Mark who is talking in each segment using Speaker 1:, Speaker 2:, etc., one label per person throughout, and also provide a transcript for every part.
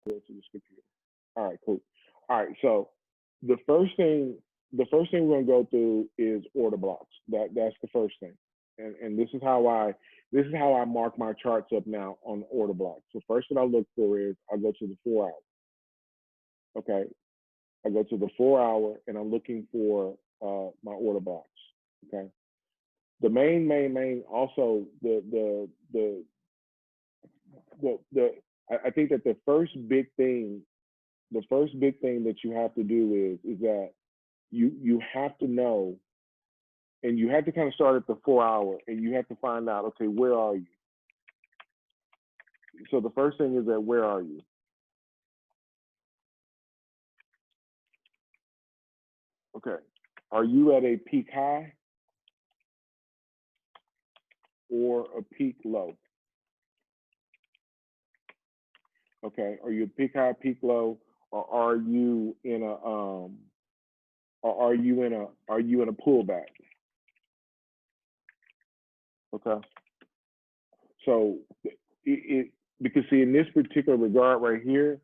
Speaker 1: go to the scripture. All right, cool. All right, so the first thing we're gonna go through is order blocks. That's the first thing, and this is how I mark my charts up now on order blocks. So first, what I look for is I go to the 4 hour. Okay, I go to the 4 hour, and I'm looking for my order blocks. Okay, the main also the I think that the first big thing that you have to do is that you have to know, and you have to kind of start at the 4 hour, and you have to find out, okay, where are you? So the first thing is that where are you? Okay, are you at a peak high or a peak low? Okay, are you a peak high, peak low, or are you in a or are you in a pullback? Okay, so it because see, in this particular regard right here,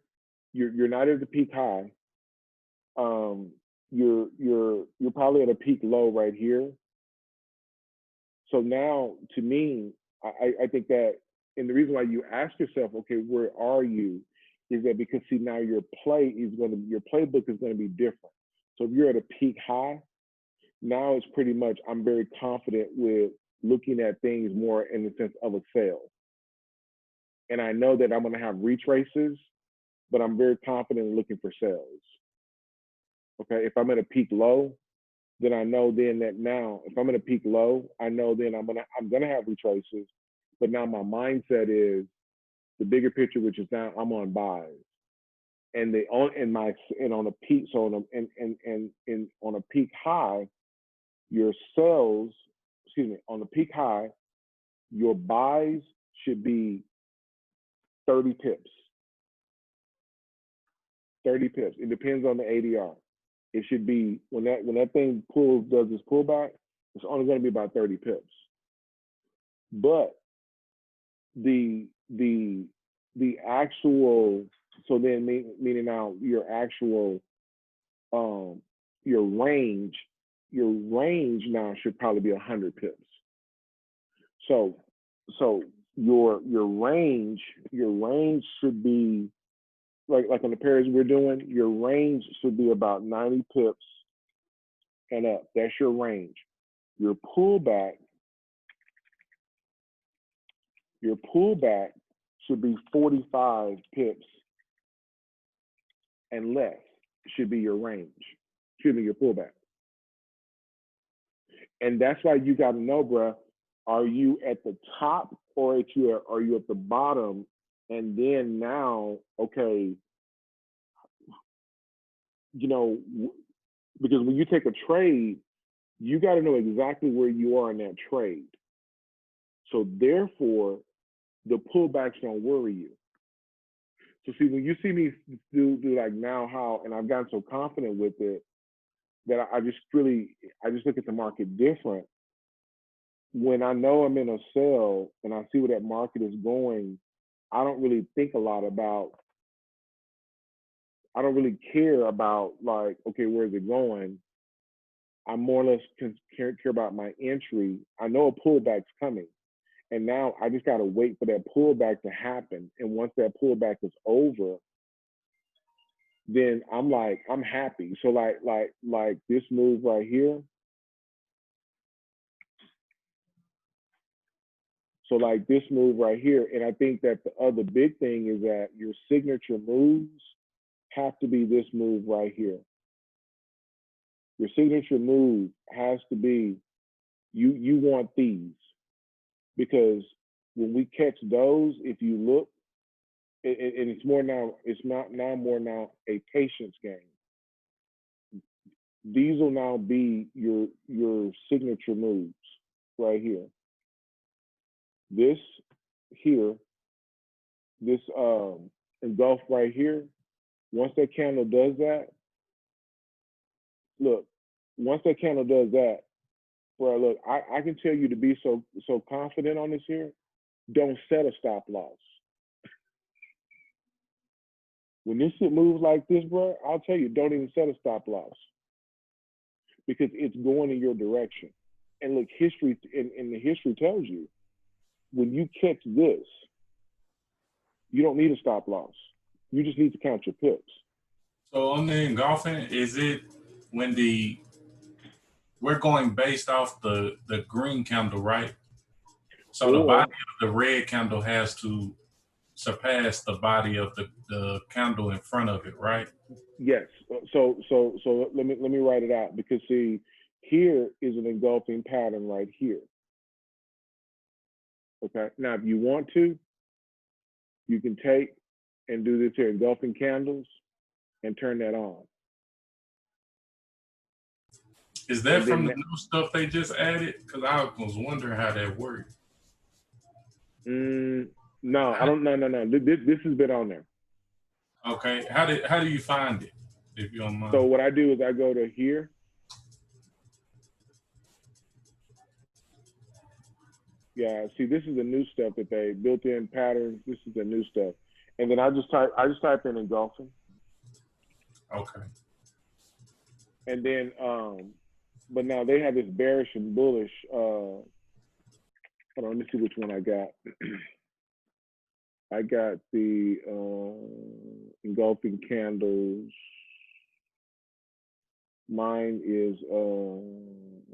Speaker 1: you're not at the peak high. Um, you're probably at a peak low right here. So now, to me, I think that, and the reason why you ask yourself, okay, where are you, is that because see now your playbook is going to be different. So if you're at a peak high, now it's pretty much I'm very confident with looking at things more in the sense of a sale, and I know that I'm going to have retraces, but I'm very confident in looking for sales. Okay, if I'm at a peak low, then I know then that now if I'm at a peak low, I know then I'm gonna have retraces, but now my mindset is the bigger picture, which is now I'm on buys, and they on in my and on a peak, so on a and on a peak high, your sales, excuse me, on the peak high, your buys should be 30 pips. 30 pips. It depends on the ADR. It should be when that thing does this pullback, it's only going to be about 30 pips. But the the the actual so then meaning now your actual um your range your range now should probably be 100 pips. So so your range should be like on the pairs we're doing, your range should be about 90 pips and up. That's your range. Your pullback, your pullback should be 45 pips and less. Should be your range. Should be your pullback. And that's why you got to know, bruh, are you at the top or are you at the bottom? And then now, okay, you know, because when you take a trade, you got to know exactly where you are in that trade. So therefore, the pullbacks don't worry you. So see, when you see me do like now how, and I've gotten so confident with it that I just look at the market different. When I know I'm in a sell and I see where that market is going, I don't really think a lot about. I don't really care about like, okay, where's it going? I more or less care about my entry. I know a pullback's coming. And now I just got to wait for that pullback to happen. And once that pullback is over, then I'm happy. So like this move right here. So like this move right here. And I think that the other big thing is that your signature moves have to be this move right here. Your signature move has to be you want these, because when we catch those, if you look, and it's not now more now a patience game. These will now be your signature moves right here. This here, this engulf right here. Once that candle does that, look. Once that candle does that, bro, look, I can tell you to be so confident on this here. Don't set a stop loss. When this shit moves like this, bro, I'll tell you, don't even set a stop loss because it's going in your direction. And look, history and the history tells you when you catch this, you don't need a stop loss. You just need to count your pips.
Speaker 2: So on the engulfing, is it when we're going based off the green candle, right? So the
Speaker 1: Or
Speaker 2: body of the red candle has to surpass the body of the candle in front of it, right?
Speaker 1: yes, so let me write it out because see, here is an engulfing pattern right here. Okay. Now, if you want to, you can take and do this here, engulfing candles, and turn that on.
Speaker 2: Is that
Speaker 1: And
Speaker 2: from
Speaker 1: then,
Speaker 2: the new stuff they just added? Because I was wondering how that worked.
Speaker 1: no, I don't. No. This has been on there.
Speaker 2: Okay, how do you find it, if you don't
Speaker 1: So
Speaker 2: mind?
Speaker 1: what I do is I go to here. Yeah, see, this is the new stuff that they built in patterns. This is the new stuff, and then I just type in engulfing,
Speaker 2: Okay.
Speaker 1: and then but now they have this bearish and bullish. Hold on, let me see which one I got. I got the engulfing candles. Mine is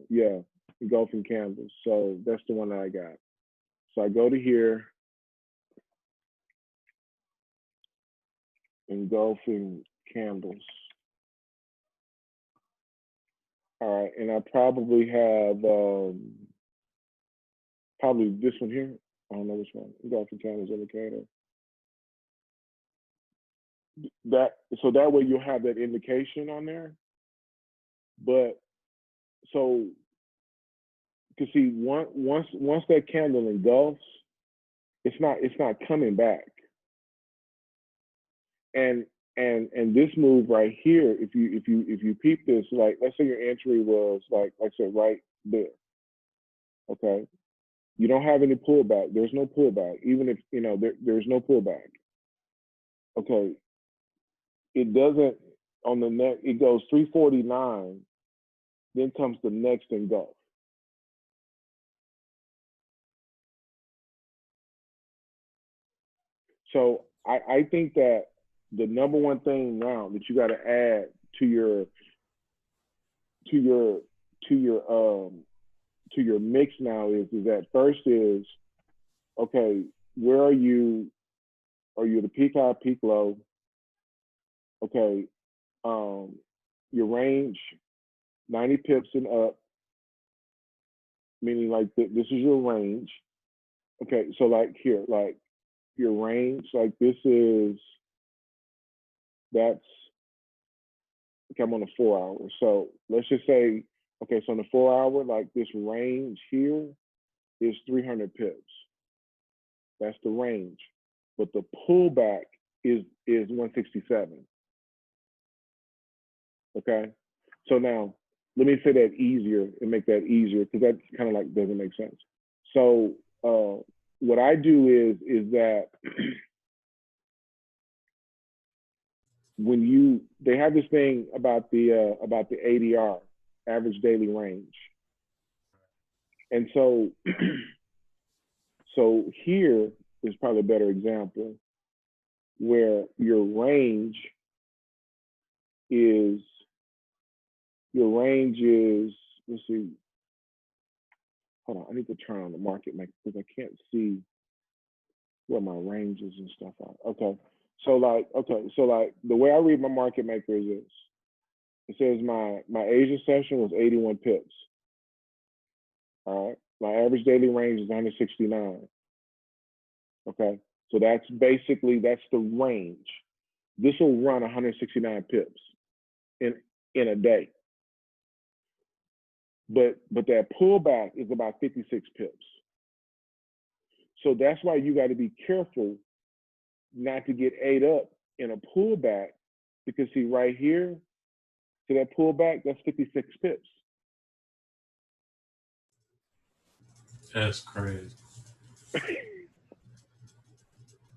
Speaker 1: yeah, engulfing candles. So that's the one that I got. So I go to here, engulfing candles. All right, and I probably have probably this one here. I don't know which one. Engulfing candles indicator. That so that way you'll have that indication on there. But so because see once that candle engulfs, it's not coming back. And this move right here, if you peep this, like let's say your entry was like I said right there, okay, you don't have any pullback. There's no pullback, even if you know there's no pullback. Okay, it doesn't on the next. It goes 349, then comes the next engulf. So I think that the number one thing now that you got to add to your to your to your to your mix now is that first is okay, where are you? Are you the peak high, peak low? Okay, your range 90 pips and up, meaning like this is your range. Okay, so like here, like your range, like this is that's okay, I'm on a 4 hour. So let's just say, okay, so on the 4 hour, like this range here is 300 pips. That's the range. But the pullback is 167. Okay. So now let me say that easier and make that easier because that kind of like doesn't make sense. So what I do is that when they have this thing about the ADR, average daily range, and so so here is probably a better example where is your range is let's see, hold on, I need to turn on the market maker because I can't see where my ranges and stuff are. Okay. So like the way I read my market maker is this. It says my Asia session was 81 pips. All right. My average daily range is 169. Okay. So that's the range. This will run 169 pips in a day. But that pullback is about 56 pips. So that's why you got to be careful not to get ate up in a pullback because see right here, to that pullback, that's 56 pips.
Speaker 2: That's crazy.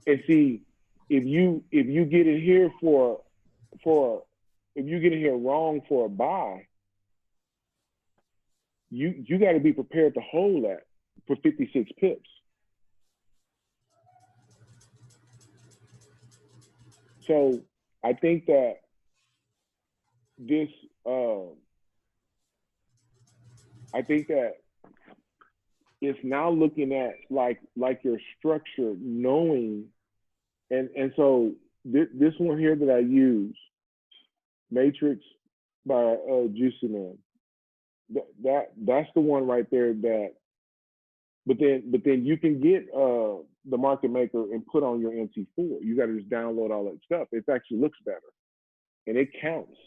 Speaker 1: And see, if you get in here for if you get in here wrong for a buy, you got to be prepared to hold that for 56 pips. So I think that this I think that it's now looking at like your structure, knowing, and so this one here that I use, Matrix by Juicy Man, that's the one right there that. But then you can get the market maker and put on your MT4. You got to just download all that stuff. It actually looks better, and it counts.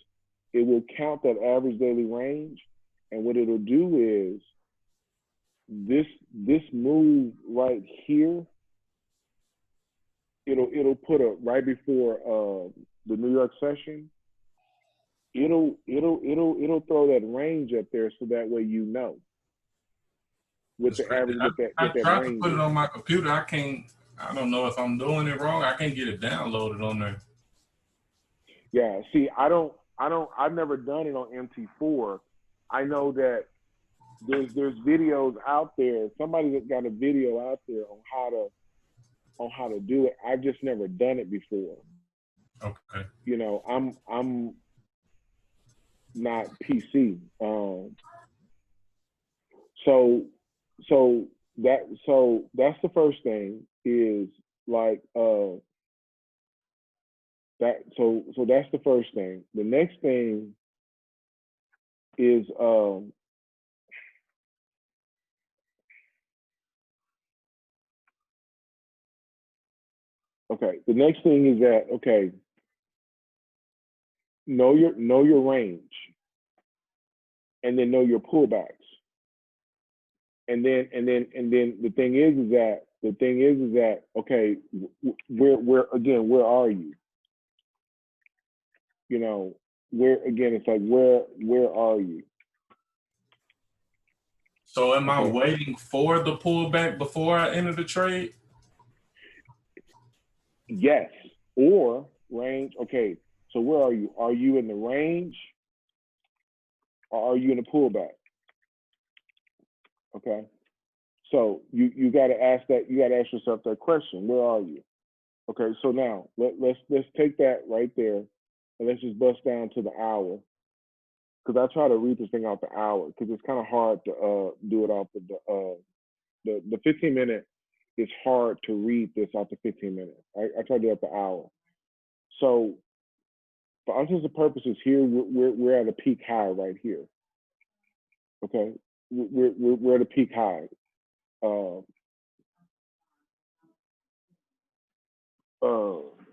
Speaker 1: It will count that average daily range, and what it'll do is this move right here. It'll put a right before the New York session. It'll throw that range up there so that way you know. With the average,
Speaker 2: I tried to put it on my computer. I don't know if I'm doing it wrong. I can't get it downloaded on there.
Speaker 1: Yeah. See, I've never done it on MT4. I know that there's videos out there. Somebody that got a video out there on how to do it. I've just never done it before.
Speaker 2: Okay.
Speaker 1: You know, I'm not PC. So that's the first thing is like that so that's the first thing. The next thing is okay, the next thing is that okay, know your range, and then know your pullbacks. And then the thing is that okay, where are you? You know, where again? It's like where are you?
Speaker 2: So am I waiting for the pullback before I enter the trade?
Speaker 1: Yes, or range. Okay, so where are you? Are you in the range, or are you in the pullback? Okay. So you got to ask that. You got to ask yourself that question. Where are you? Okay. So now let's take that right there, and let's just bust down to the hour, because I try to read this thing out the hour because it's kind of hard to do it off the 15 minute. It's hard to read this off the 15 minutes. I try to do it the hour. So for us as a purposes here, we're at a peak high right here. Okay, we're at a peak high.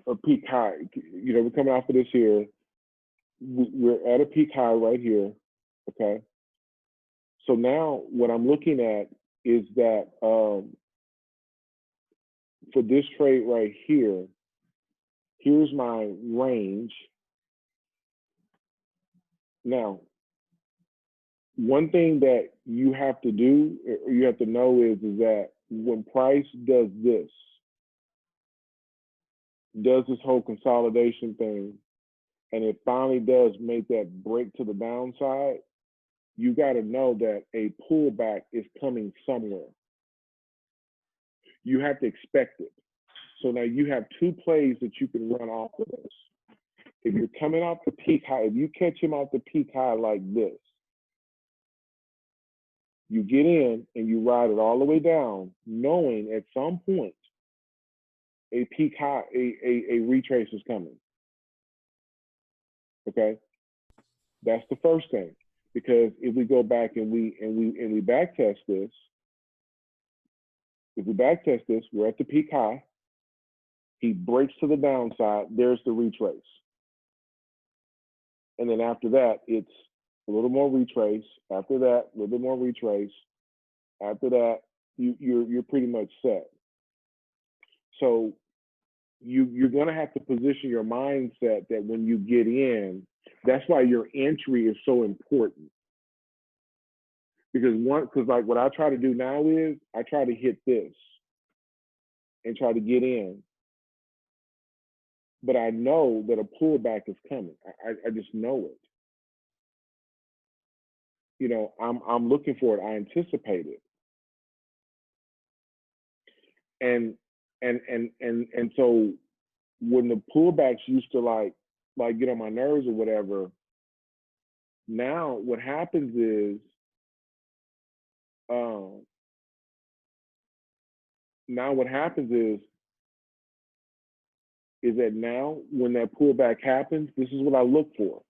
Speaker 1: A peak high. You know, we're coming off of this here. We're at a peak high right here. Okay. So now what I'm looking at is that for this trade right here, here's my range. Now, one thing that you have to do, or you have to know is that when price does this whole consolidation thing, and it finally does make that break to the downside, you got to know that a pullback is coming somewhere. You have to expect it. So now you have two plays that you can run off of this. If you're coming off the peak high, if you catch him off the peak high like this, you get in and you ride it all the way down, knowing at some point a peak high, a retrace is coming. Okay, that's the first thing. Because if we go back and we back test this, we're at the peak high. He breaks to the downside. There's the retrace, and then after that, it's a little more retrace. After that, a little bit more retrace. After that, you're pretty much set. So you're going to have to position your mindset that when you get in, that's why your entry is so important. Because like what I try to do now is I try to hit this and try to get in. but I know that a pullback is coming. I just know it. You know, I'm looking for it. I anticipate it. And so when the pullbacks used to like get on my nerves or whatever, now what happens is now what happens is that now when that pullback happens, this is what I look for.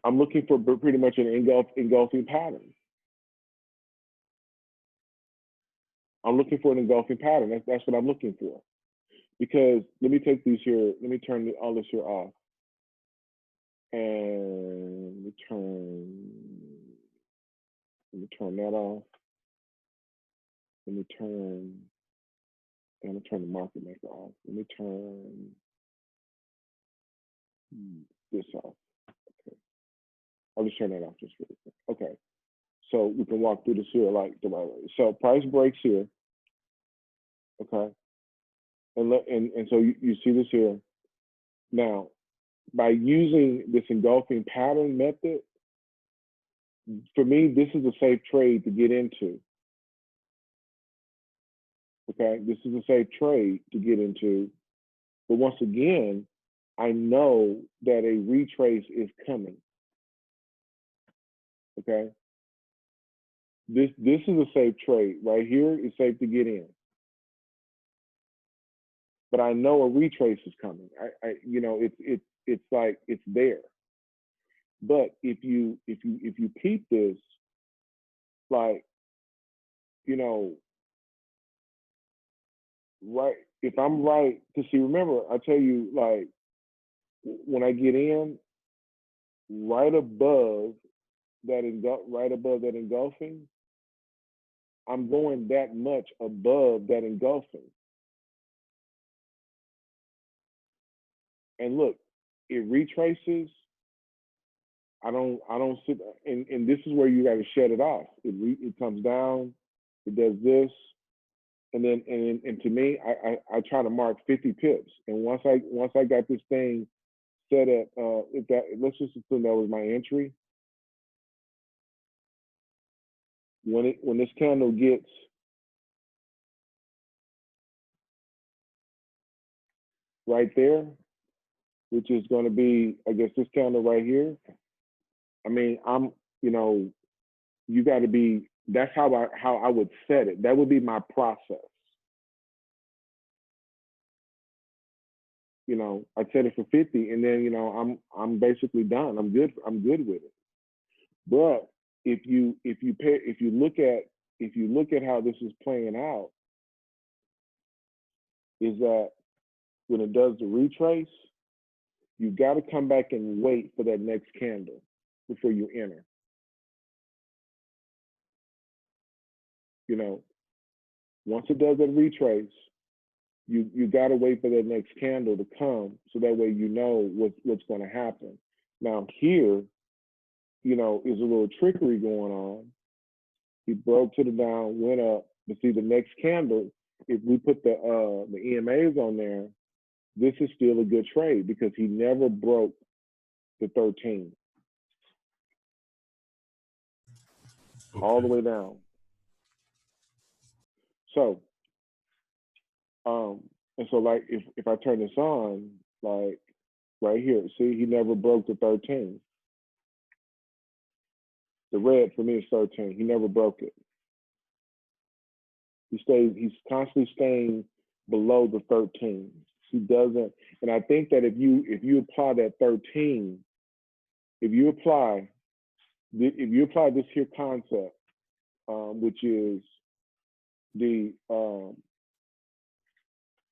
Speaker 1: I'm looking for pretty much an engulfing pattern. I'm looking for an engulfing pattern. That's what I'm looking for. Because let me take these here. Let me turn all this here off. And let me turn that off. Let me turn the market maker off. Let me turn this off. Okay. I'll just turn that off just really quick. Okay. So we can walk through this here like the right way. So price breaks here. Okay. And so you see this here. Now, by using this engulfing pattern method, for me, this is a safe trade to get into. Okay, this is a safe trade to get into. But once again, I know that a retrace is coming. Okay, this is a safe trade right here. It's safe to get in. But I know a retrace is coming. You know, it's like it's there. But if you peep this, like, you know, right, if I'm right, to see, remember, I tell you, like, when I get in, right above that engulfing, I'm going that much above that engulfing. And look, it retraces. I don't sit, and this is where you got to shut it off. It comes down, it does this, and then and to me, I try to mark 50 pips. And once I got this thing set at let's just assume that was my entry. When this candle gets right there, which is going to be, I guess, this candle right here. I mean, you know, you got to be. That's how I would set it. That would be my process. You know, I set it for 50, and then, you know, I'm basically done. I'm good with it. But if you look at how this is playing out, is that when it does the retrace, you got to come back and wait for that next candle before you enter. You know, once it does that retrace, you got to wait for that next candle to come, so that way you know what's going to happen. Now here, you know, is a little trickery going on. He broke to the down, went up, but see the next candle, if we put the EMAs on there, this is still a good trade because he never broke the 13 all the way down. So, and so like if I turn this on, like right here, see, he never broke the 13. The red for me is 13. He never broke it. He's constantly staying below the 13. He doesn't, and I think that if you apply that 13, if you apply this here concept, which is the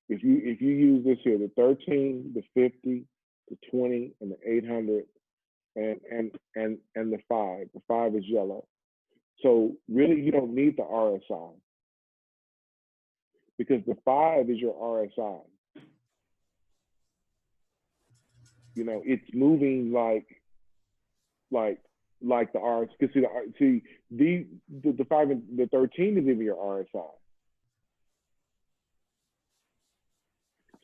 Speaker 1: if you use this here, the 13, the 50, the 20, and the 800, and the 5. The 5 is yellow. So really, you don't need the RSI because the 5 is your RSI. You know, it's moving like the RSI. See the 5 and the 13 is even your RSI.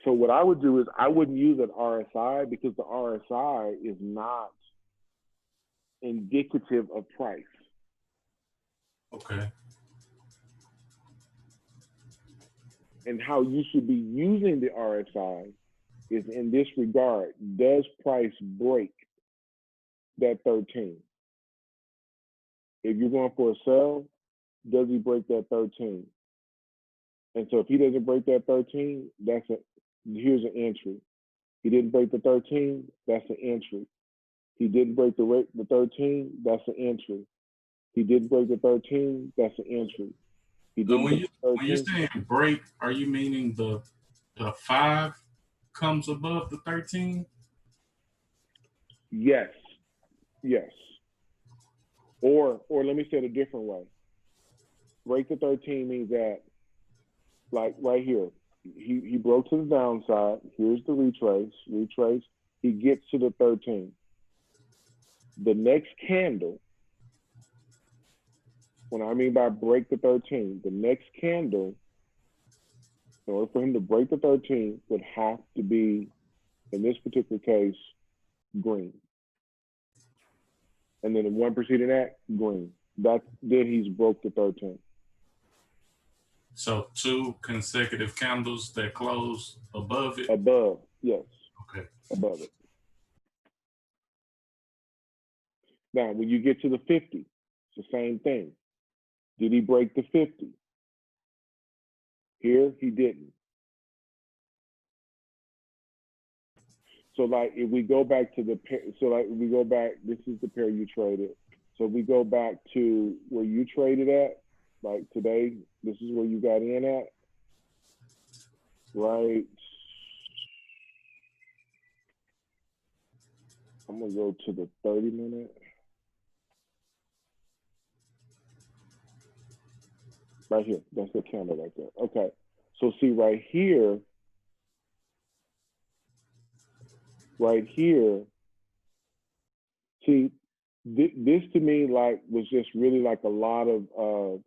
Speaker 1: So what I would do is I wouldn't use an RSI because the RSI is not indicative of price.
Speaker 2: Okay.
Speaker 1: And how you should be using the RSI is in this regard. Does price break that 13? If you're going for a sell, does he break that 13? And so if he doesn't break that 13, here's an entry. He didn't break the 13, that's an entry. He didn't break the 13, that's an entry. He didn't break the 13, that's an entry. He
Speaker 2: So
Speaker 1: didn't
Speaker 2: when you're
Speaker 1: 13.
Speaker 2: saying break, are you meaning the 5 comes above the 13?
Speaker 1: Yes, yes. Or let me say it a different way. Break the 13 means that, like right here, he broke to the downside. Here's the retrace. He gets to the 13. The next candle, when I mean by break the 13, the next candle, in order for him to break the 13, would have to be, in this particular case, green. And then the one preceding that, green. Then he's broke the 13.
Speaker 2: So 2 consecutive candles that close above it?
Speaker 1: Above, yes.
Speaker 2: Okay.
Speaker 1: Above it. Now, when you get to the 50, it's the same thing. Did he break the 50? Here, he didn't. So like if we go back to this is the pair you traded. So if we go back to where you traded at, like today, this is where you got in at, right? I'm gonna go to the 30-minute. Right here, that's the candle right there. Okay, so see right here, see, this to me like was just really like a lot of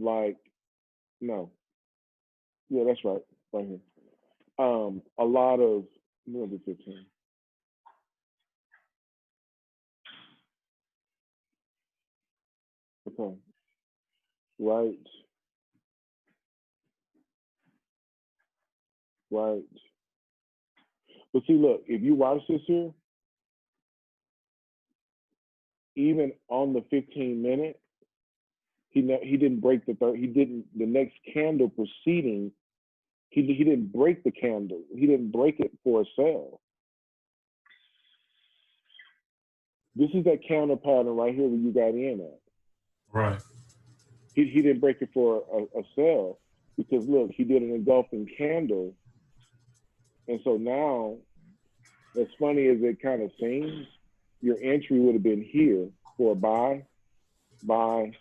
Speaker 1: like, no, yeah, that's right here. A lot of, what was it, 15? Okay, right. But see, look, if you watch this here, even on the 15-minute, he didn't break the third. He didn't. The next candle preceding, he didn't break the candle. He didn't break it for a sell. This is that counter pattern right here where you got in at.
Speaker 2: Right.
Speaker 1: He didn't break it for a sell because look, he did an engulfing candle, and so now, as funny as it kind of seems, your entry would have been here for a buy, all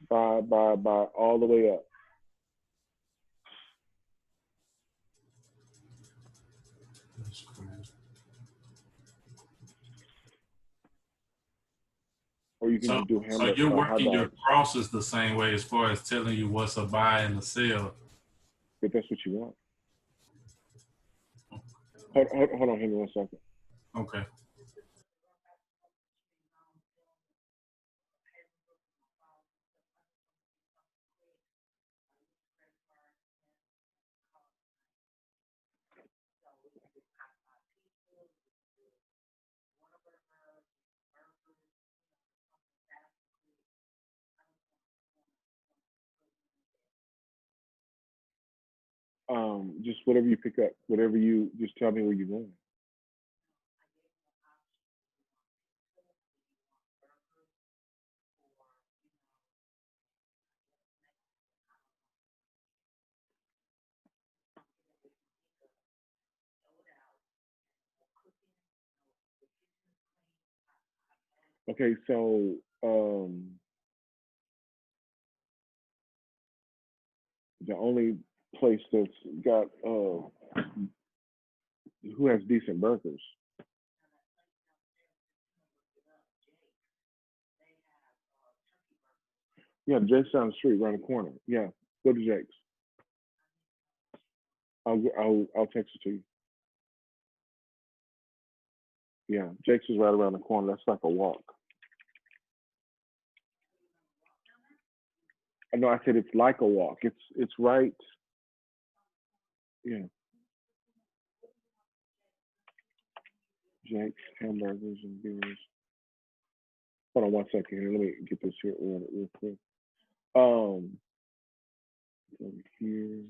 Speaker 1: the way up.
Speaker 2: That's crazy.
Speaker 1: Or you can do
Speaker 2: So
Speaker 1: hammer.
Speaker 2: you're working your
Speaker 1: dogs,
Speaker 2: crosses the same way as far as telling you what's a buy and a sell.
Speaker 1: if that's what you want. Hold on, hang on 1 second.
Speaker 2: Okay.
Speaker 1: Just whatever you pick up, whatever you just tell me where you're going. Okay, so the only place that's got who has decent burgers. Yeah, Jake's down the street, around the corner. Yeah, go to Jake's. I'll text it to you. Yeah, Jake's is right around the corner. That's like a walk. I know I said it's like a walk. It's right. Yeah. Jake's Hamburgers and Beers. Hold on one second here. Let me get this here ordered real quick. Over here.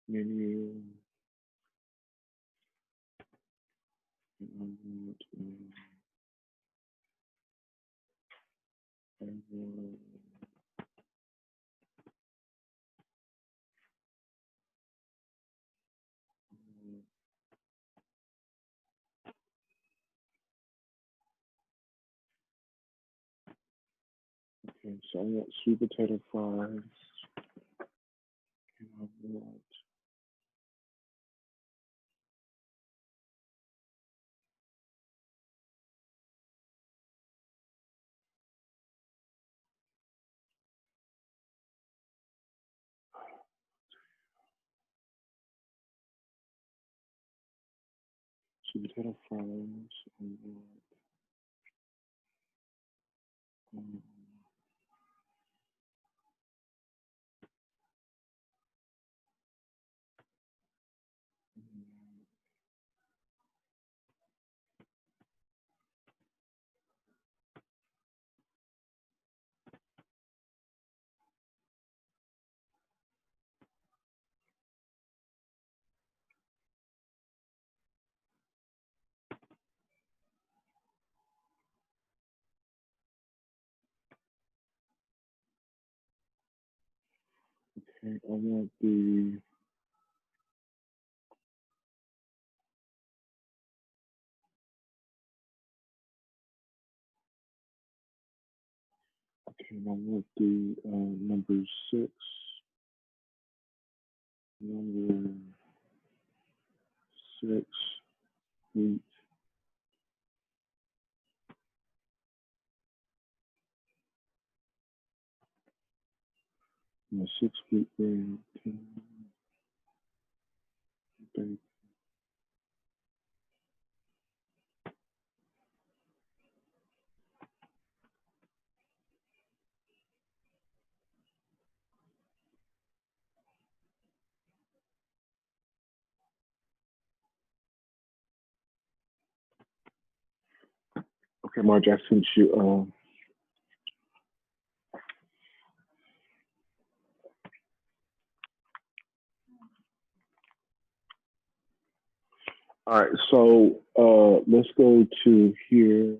Speaker 1: Menu. Okay, so I want sweet potato fries. And I want sweet potato fries. And um, okay, I want the okay, I want the number 6. Number 6 wheat. No, 6 wheat bread. 10 bacon. Okay, Marge, I sent you. All right, so let's go to here.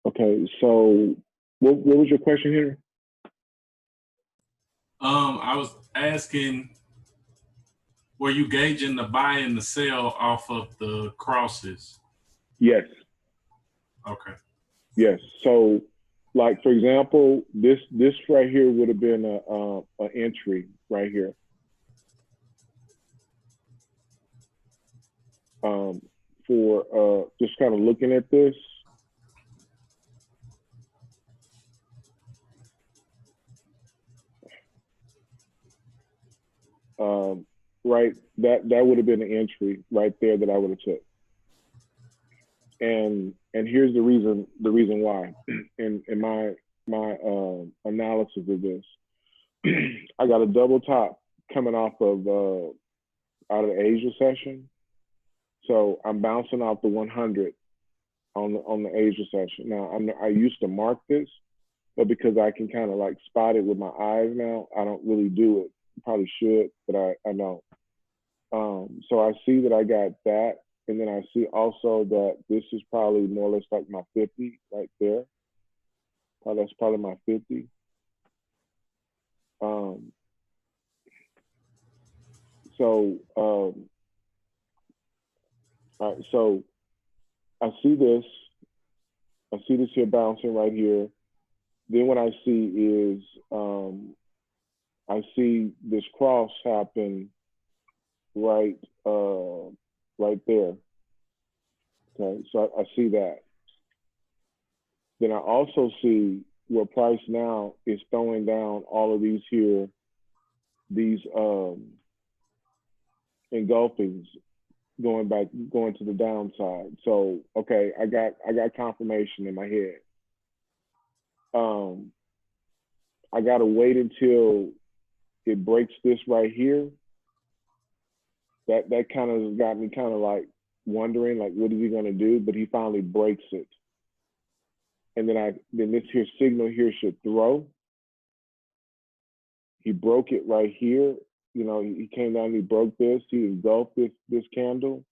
Speaker 1: Okay, so what was your question here?
Speaker 2: I was asking, were you gauging the buy and the sell off of the crosses?
Speaker 1: Yes,
Speaker 2: Okay.
Speaker 1: yes. So, like for example, this right here would have been a entry right here. For just kind of looking at this. Right, that would have been an entry right there that I would have took. And here's the reason why. In my analysis of this, I got a double top coming off of out of the Asia session, so I'm bouncing off the 100 on the Asia session. Now I used to mark this, but because I can kind of like spot it with my eyes now, I don't really do it. Probably should, but I don't. So I see that I got that, and then I see also that this is probably more or less like my 50 right there. That's probably my 50. So all right, so I see this. I see this here bouncing right here. Then what I see is I see this cross happen right right there. Okay, so I see that. Then I also see where price now is throwing down all of these here these engulfings going to the downside. So okay, I got confirmation in my head. I gotta wait until it breaks this right here. That kind of got me kind of like wondering, like, what is he gonna do? But he finally breaks it, and then this here signal here should throw. He broke it right here. You know, he came down, he broke this, he engulfed this candle.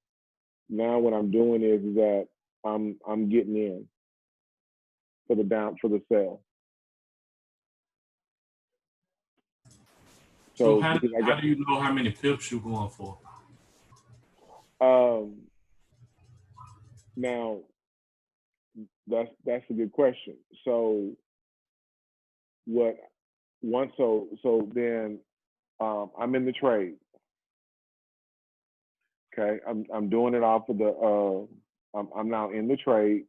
Speaker 1: Now what I'm doing is that I'm getting in for the sell.
Speaker 2: So how do you know how many pips you're going for?
Speaker 1: Now that's a good question. So then I'm in the trade. Okay, I'm doing it off of the I'm now in the trade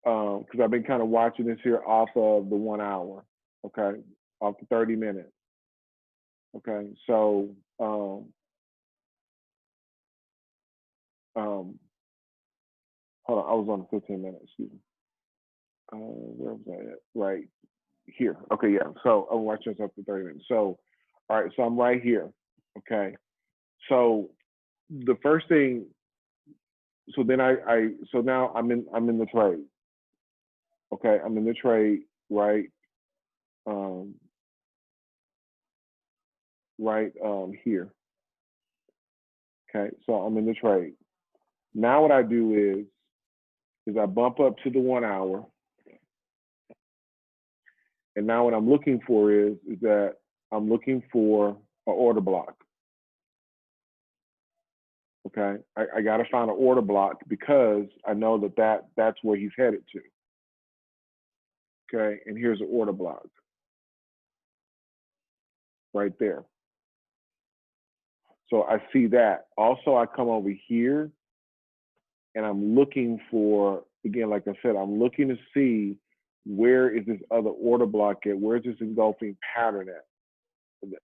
Speaker 1: because I've been kind of watching this here off of the 1 hour. Okay, off the 30 minutes. Okay, so hold on, I was on the 15 minutes. Excuse me. Where was I at? Right here. Okay, yeah. So I'm watching this up to 30 minutes. So, all right. So I'm right here. Okay. So the first thing. So then so now I'm in the trade. Okay, I'm in the trade. Right. Here. Okay. So I'm in the trade. Now what I do is I bump up to the 1 hour. And now what I'm looking for is that I'm looking for an order block. Okay, I got to find an order block because I know that's where he's headed to. Okay, and here's an order block right there. So I see that. Also, I come over here and I'm looking for, again, like I said, I'm looking to see where is this other order block at? Where's this engulfing pattern at?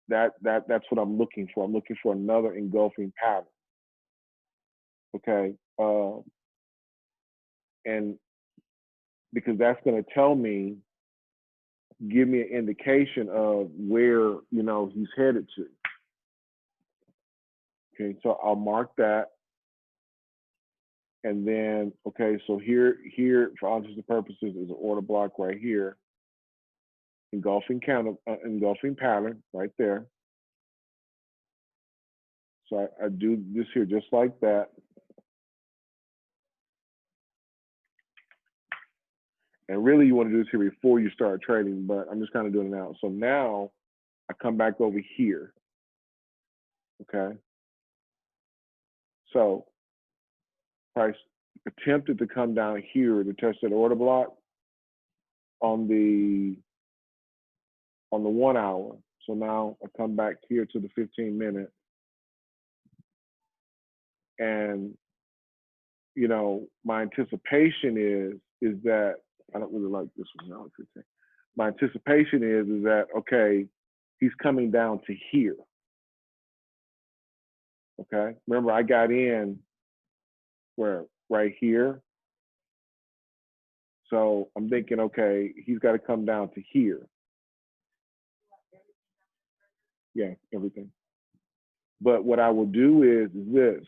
Speaker 1: That's what I'm looking for. I'm looking for another engulfing pattern. Okay, and because that's going to tell me, give me an indication of where he's headed to. Okay, so I'll mark that, and then okay, so here for all intents and purposes is an order block right here, engulfing pattern right there. So I do this here just like that. And really you want to do this here before you start trading, but I'm just kind of doing it now. So now I come back over here. Okay. So price attempted to come down here to touch that order block on the 1 hour. So now I come back here to the 15 minute. And my anticipation is that I don't really like this one now. My anticipation is that okay, he's coming down to here. Okay, remember I got in where right here. So I'm thinking, okay, he's got to come down to here. Yeah, everything. But what I will do is this: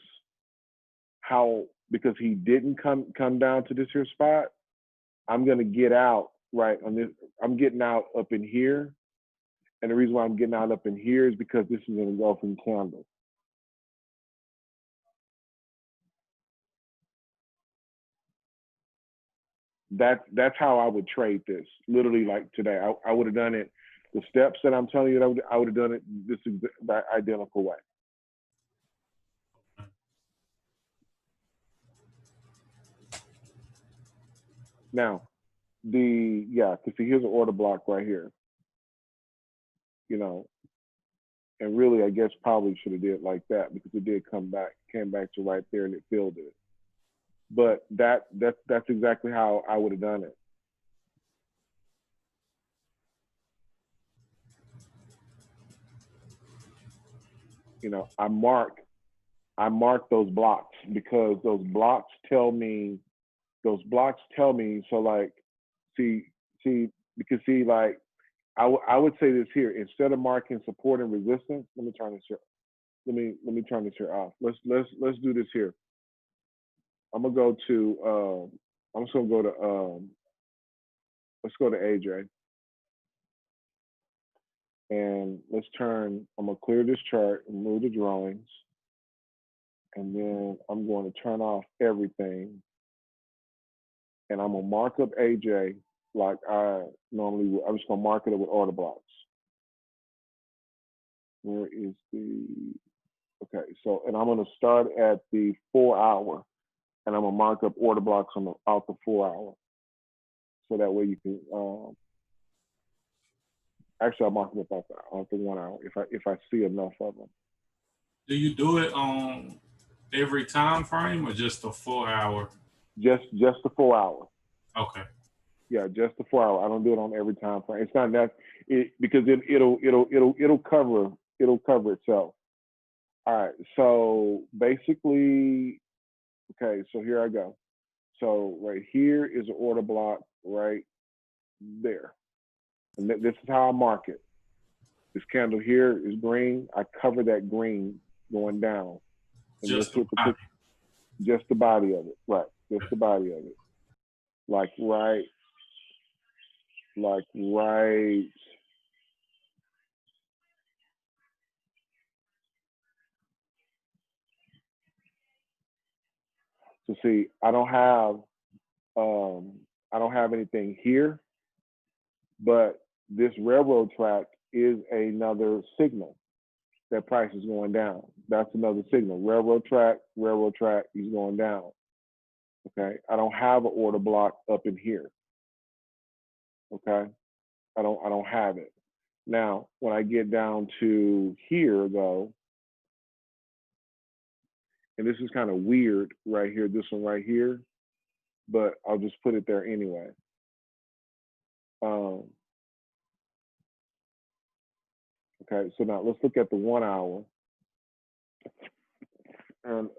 Speaker 1: because he didn't come down to this here spot, I'm gonna get out right on this. I'm getting out up in here, and the reason why I'm getting out up in here is because this is an engulfing candle. That's how I would trade this. Literally, like today, I would have done it. The steps that I'm telling you, I would have done it this identical way. Now, because here's an order block right here. And really, I guess probably should have did it like that because it did came back to right there and it filled it. But that's exactly how I would have done it. you know, I mark those blocks because those blocks tell me. So like, see, because see, like, I would say this here instead of marking support and resistance. Let me turn this here. Let me turn this here off. Let's do this here. I'm gonna go to. I'm just gonna go to. Let's go to AJ. And let's turn, I'm gonna clear this chart, remove the drawings, and then I'm going to turn off everything. And I'm gonna mark up AJ like I normally would. I'm just gonna mark it up with order blocks. Where is the, okay, so, and I'm gonna start at the 4 hour, and I'm gonna mark up order blocks on the, out the 4 hour. So that way you can, actually I'll mark them up off the 1 hour if I see enough of them.
Speaker 2: Do you do it on every time frame or just the 4 hour?
Speaker 1: Just the 4 hour.
Speaker 2: Okay.
Speaker 1: Yeah, just the 4 hour. I don't do it on every time frame. It's not that because it'll cover itself. All right. So basically, okay. So here I go. So right here is an order block right there, and this is how I mark it. This candle here is green. I cover that green going down. And
Speaker 2: just the body.
Speaker 1: Just the body of it, right? Just the body of it, like right. So see, I don't have anything here, but this railroad track is another signal that price is going down. That's another signal. Railroad track, is going down. Okay, I don't have an order block up in here. Okay, I don't have it. Now, when I get down to here though, and this is kind of weird right here, this one right here, but I'll just put it there anyway. Okay, so now let's look at the 1 hour. And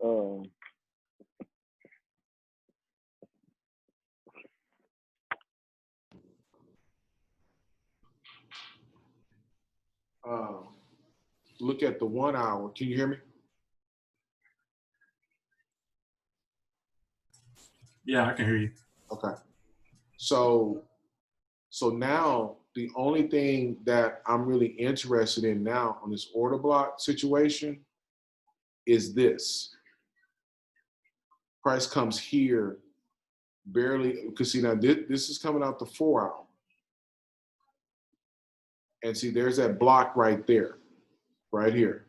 Speaker 1: look at the 1 hour. Can you hear me?
Speaker 2: Yeah, I can hear you.
Speaker 1: Okay. So now the only thing that I'm really interested in now on this order block situation is this. Price comes here barely, because see now this is coming out the 4 hour. And see, there's that block right there, right here.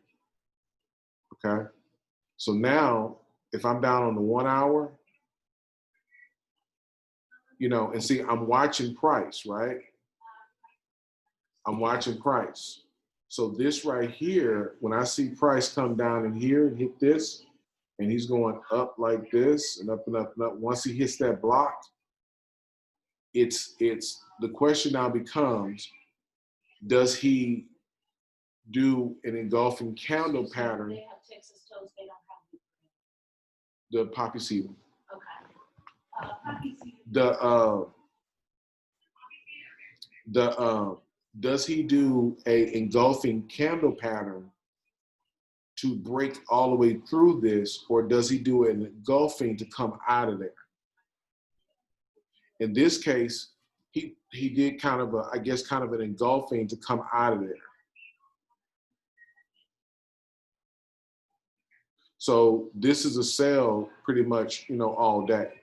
Speaker 1: Okay. So now if I'm down on the 1 hour, you know, and see, I'm watching price, right? I'm watching price. So this right here, when I see price come down in here and hit this, and he's going up like this and up and up and up. Once he hits that block, it's the question now becomes, does he do an engulfing candle pattern? They have Texas toast, they don't have the poppy seed. Okay. Poppy seed. Does he do a engulfing candle pattern to break all the way through this, or does he do an engulfing to come out of there? In this case, he did kind of I guess kind of an engulfing to come out of there. So this is a sell pretty much, you know, all day.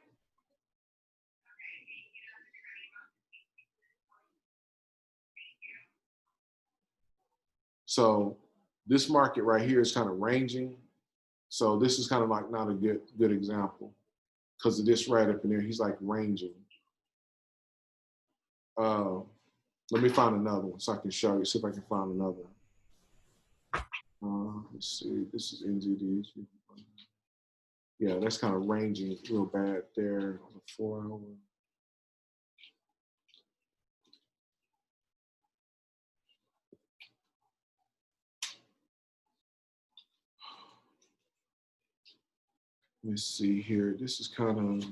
Speaker 1: So this market right here is kind of ranging. So this is kind of like not a good example because of this right up in there. He's like ranging. Let me find another one so I can show you, see if I can find another one. Let's see, this is NZD. Yeah, that's kind of ranging real bad there on the 4 hour.
Speaker 3: Let me see here. This is kind of,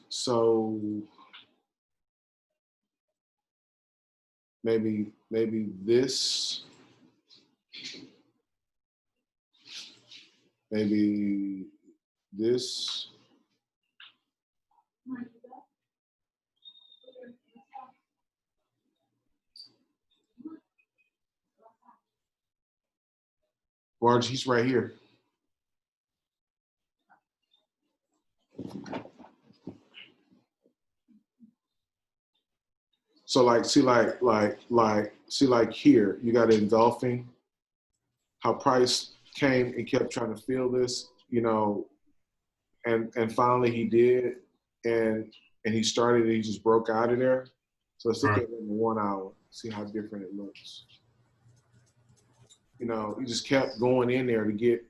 Speaker 3: so maybe this, maybe this. Marge, he's right here. So like, see like here, you got engulfing, how Price came and kept trying to fill this, you know, and finally he did, and he started, he just broke out of there. So let's look
Speaker 2: Right.
Speaker 3: at it in 1 hour, see how different it looks. You know, he just kept going in there to get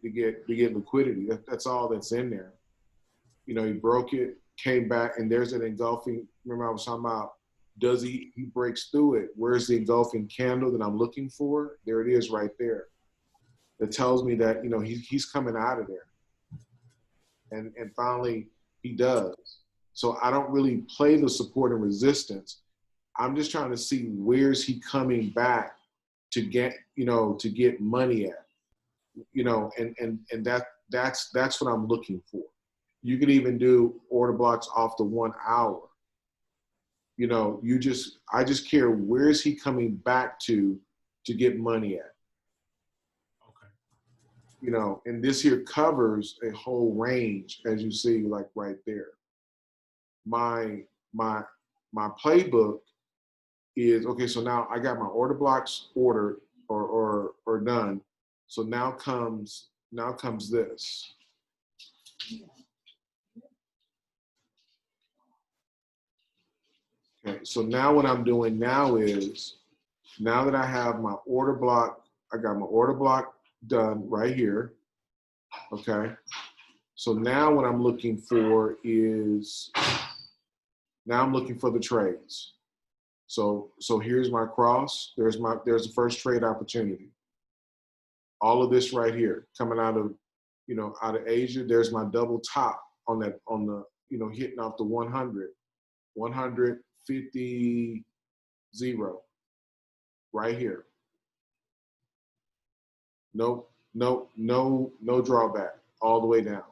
Speaker 3: liquidity. That's all that's in there. You know, he broke it, came back, and there's an engulfing. Remember, I was talking about, does he breaks through it? Where's the engulfing candle that I'm looking for? There it is right there. That tells me that, you know, he's coming out of there. And finally he does. So I don't really play the support and resistance. I'm just trying to see where's he coming back to get, you know, to get money at, you know, and that's what I'm looking for. You could even do order blocks off the 1 hour. You know, I just care where's he coming back to get money at.
Speaker 2: Okay.
Speaker 3: You know, and this here covers a whole range, as you see, like right there. My playbook is okay. So now I got my order blocks ordered or done. So now comes this. Okay, so now what I'm doing now is, now that I have my order block, I got my order block done right here. Okay. So now what I'm looking for is, now I'm looking for the trades. So here's my cross. There's the first trade opportunity. All of this right here coming out of, you know, out of Asia. There's my double top on the, you know, hitting off the 100, 150, 0 right here. No drawback all the way down.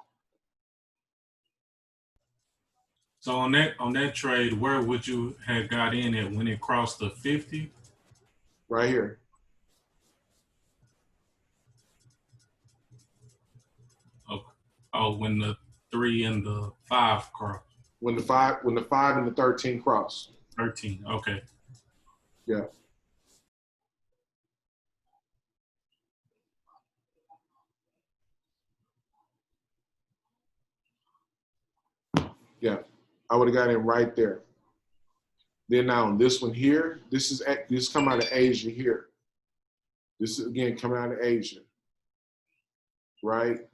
Speaker 2: So on that trade, where would you have got in at when it crossed the 50?
Speaker 3: Right here.
Speaker 2: Okay. Oh, when the 3 and the 5 cross.
Speaker 3: When the 5 and the 13 cross.
Speaker 2: 13. Okay.
Speaker 3: Yeah. Yeah. I would have got in right there. Then now on this one here, this is coming out of Asia here. This is again coming out of Asia, right?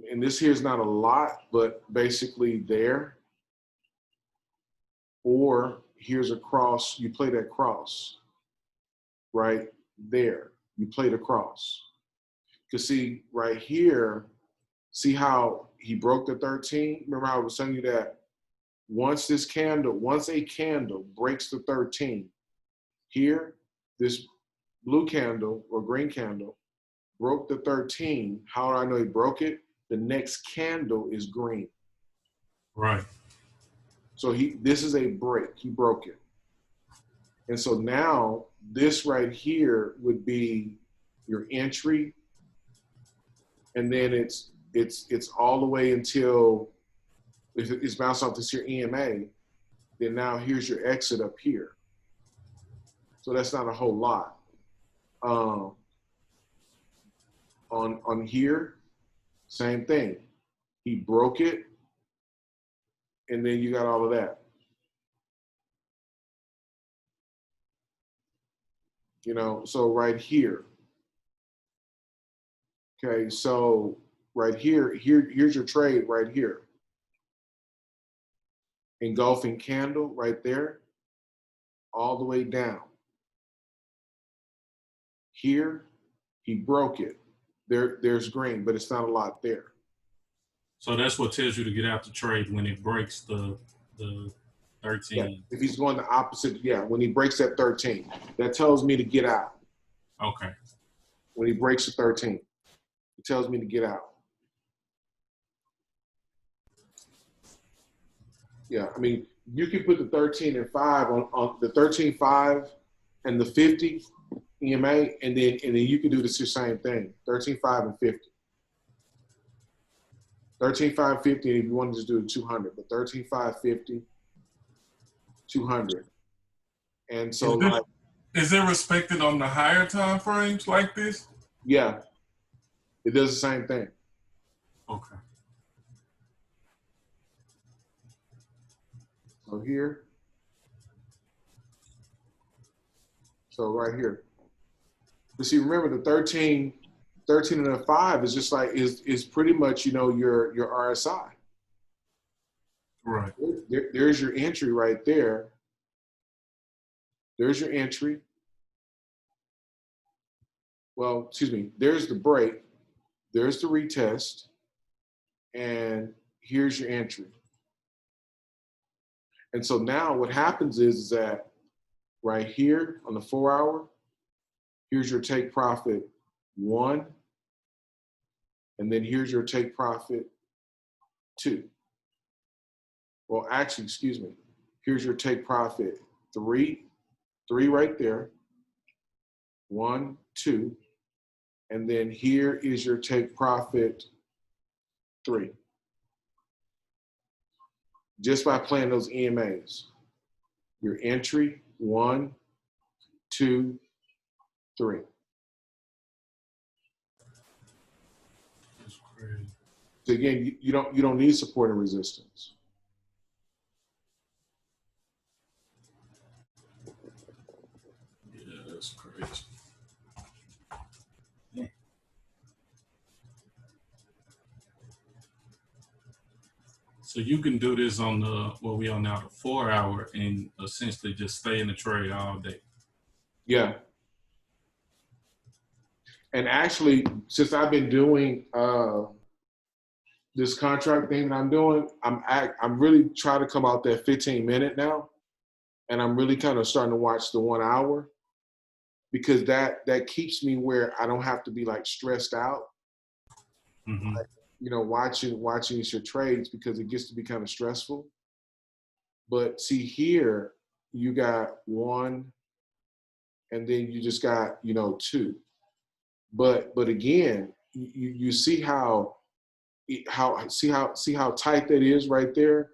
Speaker 3: And this here is not a lot, but basically there. Or here's a cross, you play that cross, right there. You play the cross. Because see, right here, see how he broke the 13? Remember how I was telling you that once a candle breaks the 13, here, this blue candle or green candle broke the 13. How do I know he broke it? The next candle is green.
Speaker 2: Right.
Speaker 3: So this is a break. He broke it. And so now this right here would be your entry. And then it's all the way until it's bounced off this here EMA. Then now here's your exit up here. So that's not a whole lot. On here, same thing. He broke it, and then you got all of that. You know, so right here. Okay, so right here's your trade right here. Engulfing candle right there. all the way down. Here, he broke it. There's green, but it's not a lot there.
Speaker 2: So that's what tells you to get out the trade when it breaks the
Speaker 3: Yeah.
Speaker 2: 13.
Speaker 3: If he's going the opposite, yeah, when he breaks that 13, that tells me to get out.
Speaker 2: Okay.
Speaker 3: When he breaks the 13, it tells me to get out. Yeah, I mean, you can put the 13 and 5 on the 13, 5 and the 50 EMA, and then you can do the same thing, 13, 5 and 50. 13, 5, 50, and if you want to just do it 200, but 13, 5, 50, 200. And so
Speaker 2: is it respected on the higher time frames like this?
Speaker 3: yeah, it does the same thing.
Speaker 2: Okay.
Speaker 3: So here, so right here. But see, remember the 13 and a 5 is just like is pretty much, you know, your RSI.
Speaker 2: Right.
Speaker 3: There's your entry right there. There's your entry. Well, excuse me, there's the break, there's the retest, and here's your entry. And so now what happens is that right here on the 4 hour, here's your take profit 1, and then here's your take profit 2. Well, actually, excuse me, here's your take profit 3 right there, 1, 2, and then here is your take profit 3. Just by playing those EMAs. Your entry, 1, 2, 3.
Speaker 2: That's crazy.
Speaker 3: So again, you don't need support and resistance.
Speaker 2: Yeah, that's crazy. So you can do this on the what we on now, the 4 hour, and essentially just stay in the trade all day.
Speaker 3: Yeah. And actually, since I've been doing this contract thing that I'm doing, I'm really trying to come out that 15-minute now, and I'm really kind of starting to watch the 1 hour, because that keeps me where I don't have to be like stressed out.
Speaker 2: Mm-hmm.
Speaker 3: Like, you know, watching your trades, because it gets to be kind of stressful. But see here, you got 1, and then you just got, you know, 2. But again, you see how tight that is right there.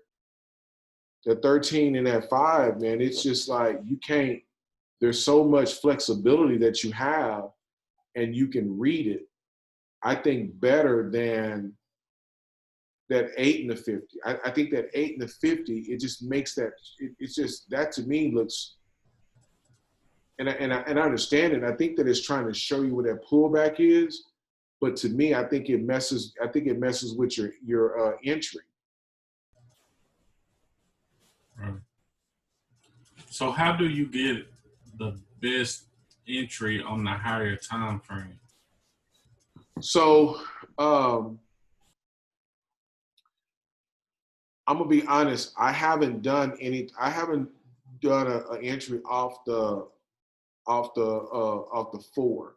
Speaker 3: The 13 and that 5, man, it's just like you can't. There's so much flexibility that you have, and you can read it, I think, better than that 8 and the 50. I think that 8 and the 50, it just makes that, it's just, that to me looks, and I understand it. I think that it's trying to show you what that pullback is, but to me, I think it messes with your entry.
Speaker 2: Right. So how do you get the best entry on the higher time frame?
Speaker 3: So I'm gonna be honest. I haven't done an entry off the 4.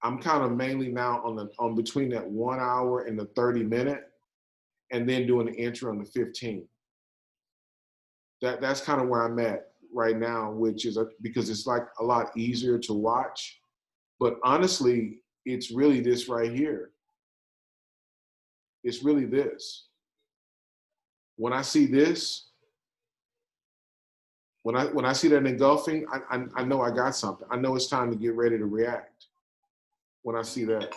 Speaker 3: I'm kind of mainly now on between that 1 hour and the 30-minute, and then doing an entry on the 15. That's kind of where I'm at right now, which is because it's like a lot easier to watch. But honestly, it's really this right here. It's really this. When I see this, when I see that engulfing, I know I got something. I know it's time to get ready to react when I see that.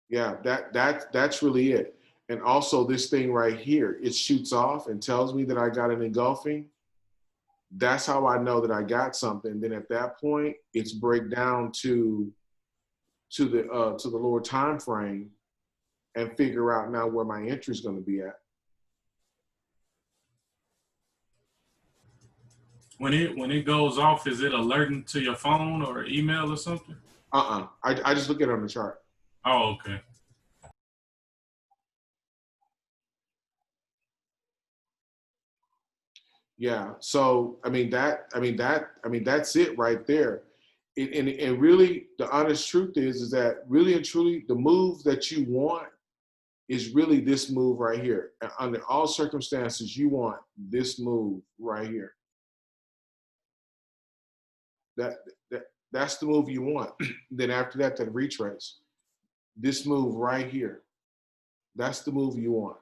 Speaker 3: Yeah, that's really it. And also this thing right here, it shoots off and tells me that I got an engulfing. That's how I know that I got something. Then at that point, it's break down to to the lower time frame and figure out now where my entry is going to be at.
Speaker 2: When it goes off, is it alerting to your phone or email or something?
Speaker 3: I just look at it on the chart.
Speaker 2: Oh, okay.
Speaker 3: Yeah. So that's it right there. And really, the honest truth is that really and truly, the move that you want is really this move right here. And under all circumstances, you want this move right here. That's the move you want. Then after that, that retrace. This move right here. That's the move you want.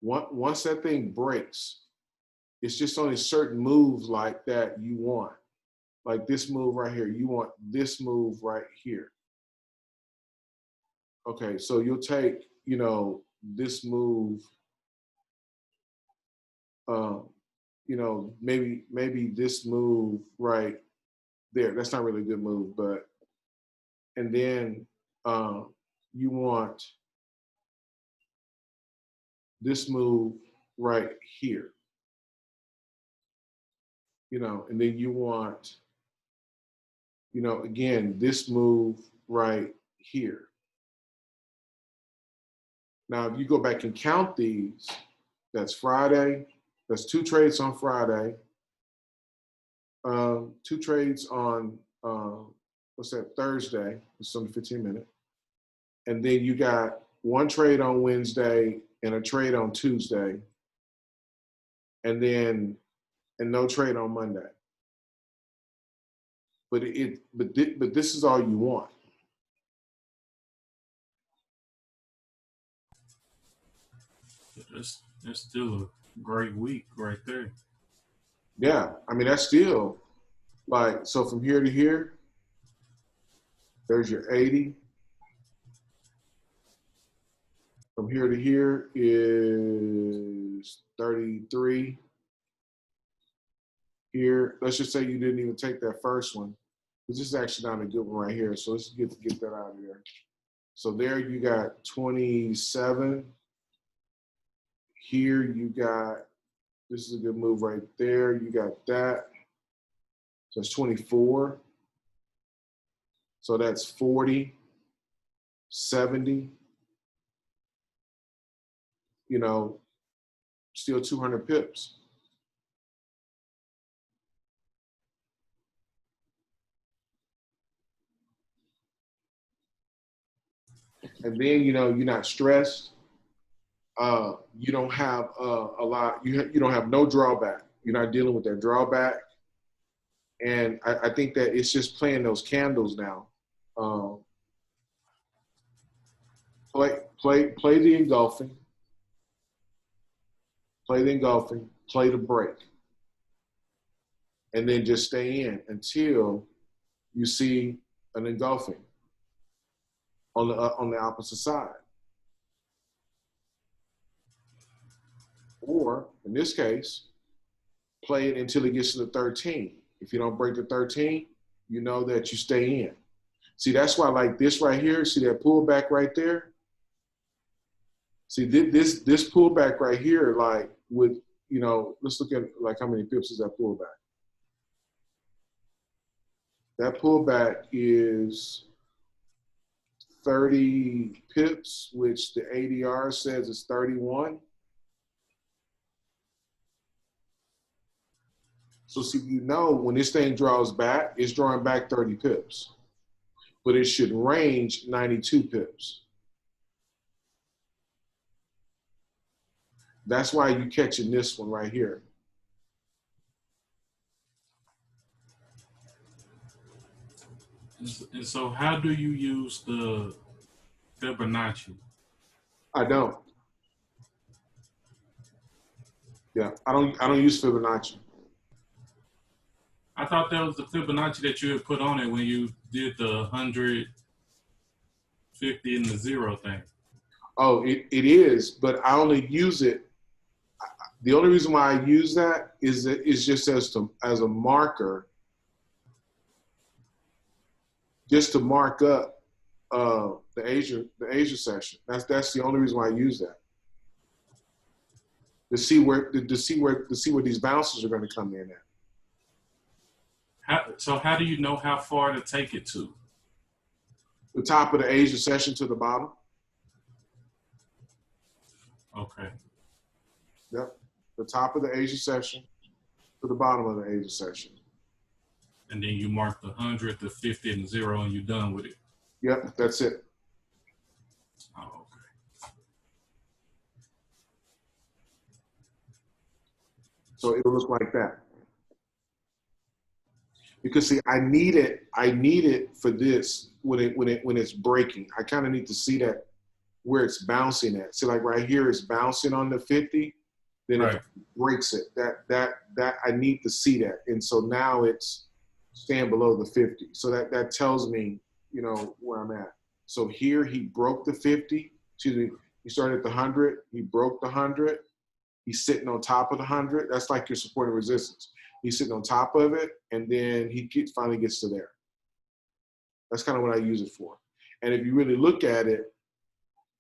Speaker 3: Once that thing breaks, it's just only certain moves like that you want. Like this move right here. You want this move right here. Okay, so you'll take, this move, maybe this move right there. That's not really a good move, but, and then you want this move right here, and then you want, again, this move right here. Now, if you go back and count these, that's Friday. That's 2 trades on Friday. 2 trades on, Thursday. It's only 15 minutes. And then you got 1 trade on Wednesday and a trade on Tuesday. And no trade on Monday. But this is all you want.
Speaker 2: That's still a great week right there.
Speaker 3: Yeah, that's still so from here to here, there's your 80. From here to here is 33. Here, let's just say you didn't even take that first one, because this is actually not a good one right here. So let's get that out of there. So there you got 27. Here you got, this is a good move right there. You got that. So it's 24. So that's 40, 70. Still 200 pips. And then, you're not stressed. You don't have a lot, you don't have no drawback. You're not dealing with that drawback. And I think that it's just playing those candles now. Play the engulfing. Play the engulfing, play the break. And then just stay in until you see an engulfing on the opposite side. Or, in this case, play it until it gets to the 13. If you don't break the 13, you know that you stay in. See, that's why like this right here, see that pullback right there? See, this pullback right here, like with, let's look at like how many pips is that pullback. That pullback is 30 pips, which the ADR says is 31. So see, when this thing draws back, it's drawing back 30 pips, but it should range 92 pips. That's why you're catching this one right here.
Speaker 2: And so how do you use the Fibonacci?
Speaker 3: I don't. Yeah, I don't use Fibonacci.
Speaker 2: I thought that was the Fibonacci that you had put on it when you did the 100, 50, and the 0 thing.
Speaker 3: Oh, it is, but I only use it. The only reason why I use that is just as a marker just to mark up the Asia session. That's the only reason why I use that. To see where these bounces are going to come in at.
Speaker 2: So how do you know how far to take it to?
Speaker 3: The top of the Asia session to the bottom.
Speaker 2: Okay.
Speaker 3: Yep. The top of the Asia session to the bottom of the Asia session.
Speaker 2: And then you mark the 100, the 50, and the 0, and you're done with it.
Speaker 3: Yep, that's it.
Speaker 2: Oh, okay.
Speaker 3: So it'll look like that. Because see, I need it for this when it's breaking. I kind of need to see that where it's bouncing at. See, like right here, it's bouncing on the 50. Then
Speaker 2: right.
Speaker 3: If it breaks it, that I need to see that. And so now it's staying below the 50. So that tells me, you know, where I'm at. So here he broke the 50. Excuse me. He started at the 100. He broke the 100. He's sitting on top of the 100. That's like your support and resistance. He's sitting on top of it, and then he finally gets to there. That's kind of what I use it for. And if you really look at it,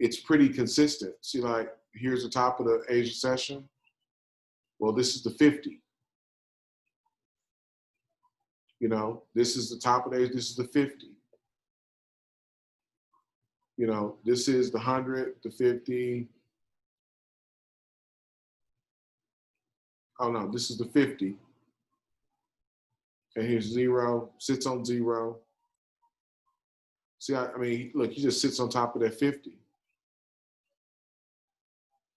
Speaker 3: it's pretty consistent. See, like, here's the top of the Asia session. Well, this is the 50. You know, this is the top of the Asia, this is the 50. You know, this is the 100, the 50. Oh, no, this is the 50. And here's 0, sits on 0. See, I mean, look, he just sits on top of that 50.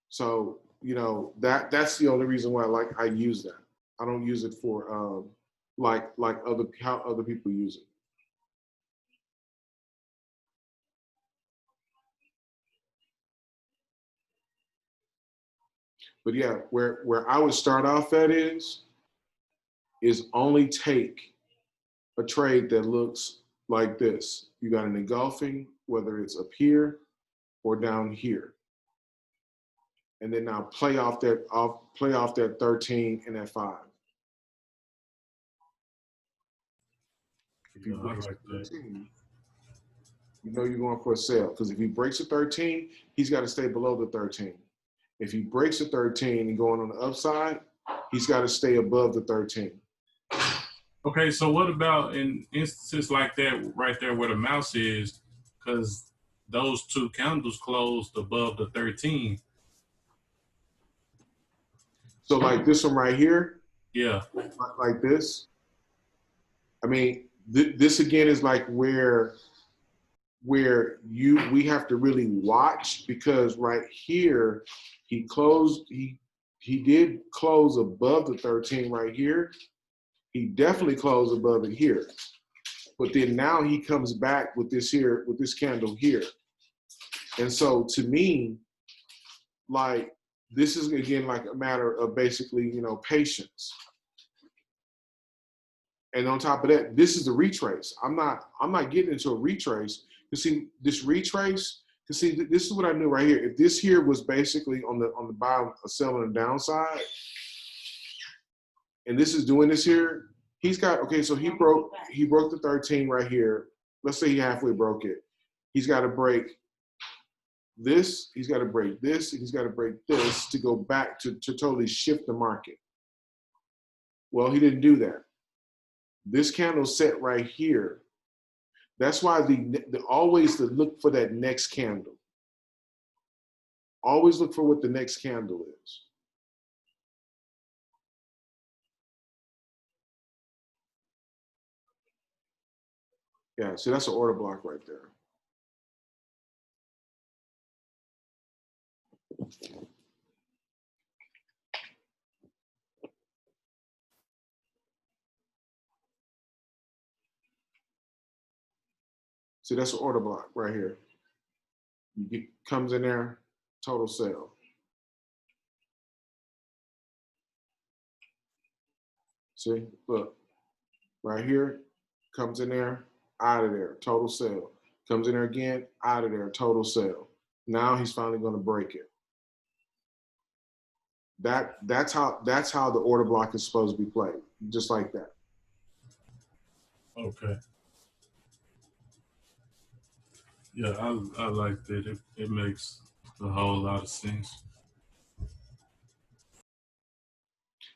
Speaker 3: So, you know, that's the only reason why I use that. I don't use it for like how other people use it. But yeah, where I would start off at is only take a trade that looks like this. You got an engulfing, whether it's up here or down here. And then now play off that 13 and that 5. If you break 13, you know you're going for a sale. Because if he breaks a 13, he's got to stay below the 13. If he breaks a 13 and going on the upside, he's got to stay above the 13.
Speaker 2: Okay, so what about in instances like that right there where the mouse is, because those two candles closed above the 13?
Speaker 3: So like this one right here,
Speaker 2: yeah,
Speaker 3: like this. I mean, this again is like where we have to really watch, because right here he did close above the 13 right here. He definitely closed above it here. But then now he comes back with this candle here. And so to me, like, this is again like a matter of basically, you know, patience. And on top of that, this is a retrace. I'm not getting into a retrace. You see, this retrace, you see, this is what I knew right here. If this here was basically on the bottom, a sell on the downside, and this is doing this here, he's got, okay, so he broke the 13 right here. Let's say he halfway broke it. He's got to break this, he's got to break this, he's got to break this to go back to totally shift the market. Well, he didn't do that. This candle set right here. That's why always to look for that next candle. Always look for what the next candle is. Yeah, so that's an order block right there. See, that's an order block right here. Comes in there, total sale. See, look, right here, comes in there, out of there, total sale. Comes in there again, out of there, total sale. Now he's finally going to break it. That's how the order block is supposed to be played, just like that.
Speaker 2: Okay. Yeah, I like that. It makes a whole lot of sense.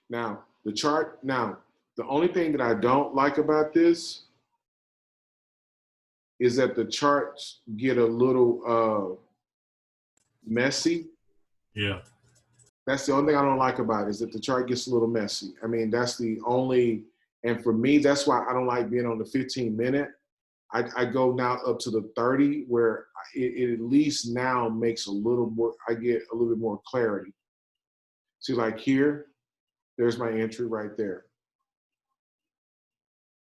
Speaker 3: Now, the only thing that I don't like about this is that the charts get a little messy.
Speaker 2: Yeah.
Speaker 3: That's the only thing I don't like about it, is that the chart gets a little messy. I mean, that's the only, and for me, that's why I don't like being on the 15-minute. I go now up to the 30, where it at least now makes a little more, I get a little bit more clarity. See, like here, there's my entry right there.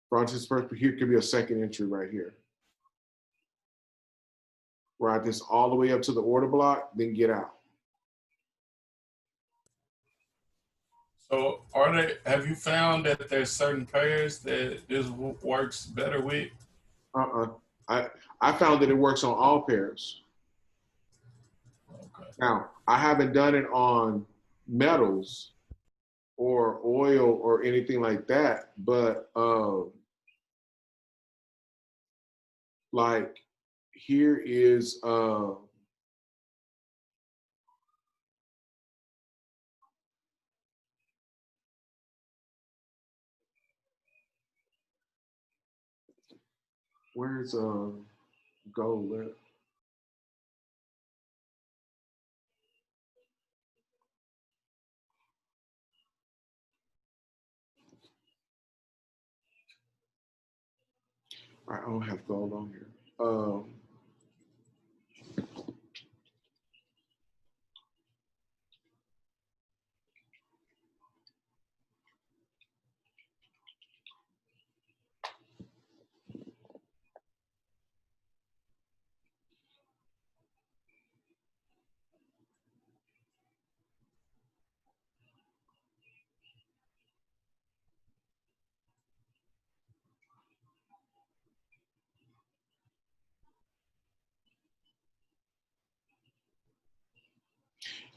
Speaker 3: Francis first, here could be a second entry right here. Ride this all the way up to the order block, then get out.
Speaker 2: So, have you found that there's certain pairs that this works better with?
Speaker 3: Uh-uh. I found that it works on all pairs.
Speaker 2: Okay.
Speaker 3: Now, I haven't done it on metals or oil or anything like that, but like here is where's gold at? I don't have gold on here.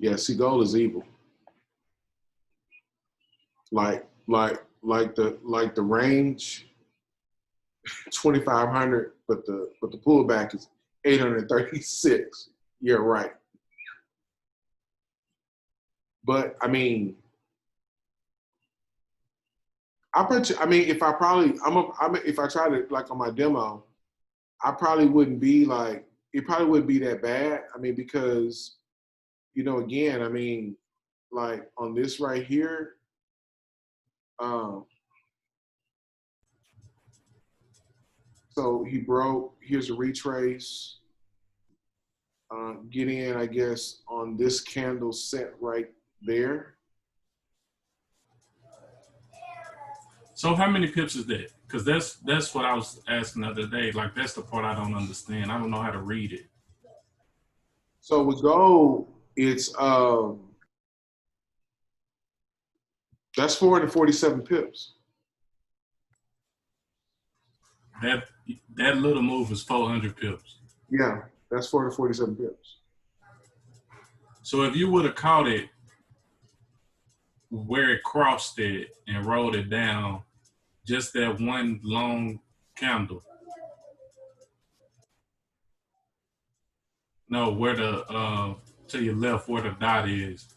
Speaker 3: Yeah, see, gold is evil. Like the range 2,500, but the pullback is 836. You're right. But I mean, I bet you. I mean, if I probably, if I try to like on my demo, I probably wouldn't be like, it probably wouldn't be that bad. I mean, because again, I mean, like on this right here, um, so he broke. Here's a retrace. Get in, I guess, on this candle set right there.
Speaker 2: So, how many pips is that? Because that's what I was asking the other day. Like, that's the part I don't understand. I don't know how to read it.
Speaker 3: So with gold, it's that's 447 pips.
Speaker 2: That that little move is 400 pips.
Speaker 3: Yeah, that's 447 pips.
Speaker 2: So, if you would have caught it where it crossed it and rolled it down, just that one long candle. No, where the to your left where the dot is.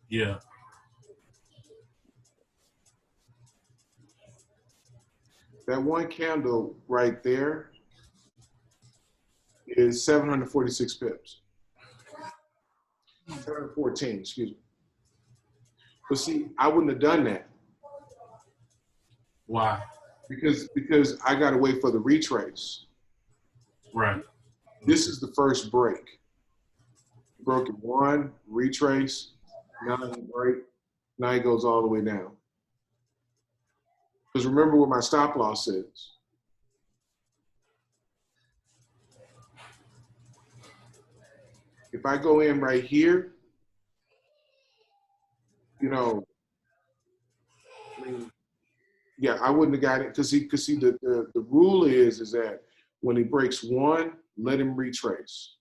Speaker 2: Yeah.
Speaker 3: That one candle right there is 746 pips. 714, excuse me. But see, I wouldn't have done that
Speaker 2: Why?
Speaker 3: because I got to wait for the retrace.
Speaker 2: Right.
Speaker 3: This is the first break. Broke it one, retrace, now you break, now it goes all the way down. Because remember what my stop loss is. If I go in right here, I mean, yeah, I wouldn't have got it because the rule is that when he breaks one, let him retrace,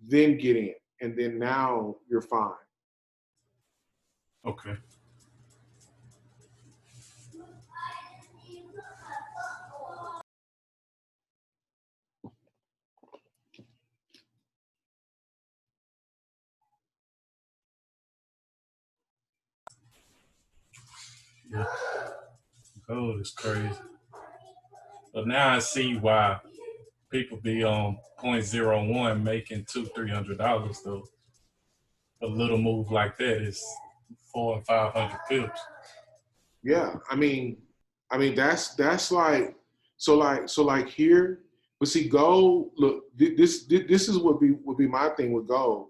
Speaker 3: then get in, and then now you're fine.
Speaker 2: Okay. Yeah, gold is crazy. But now I see why people be on .01 making $200-300 though. A little move like that is 400 and 500 pips.
Speaker 3: Yeah, that's like so like here. But see, gold. Look, this is would be my thing with gold.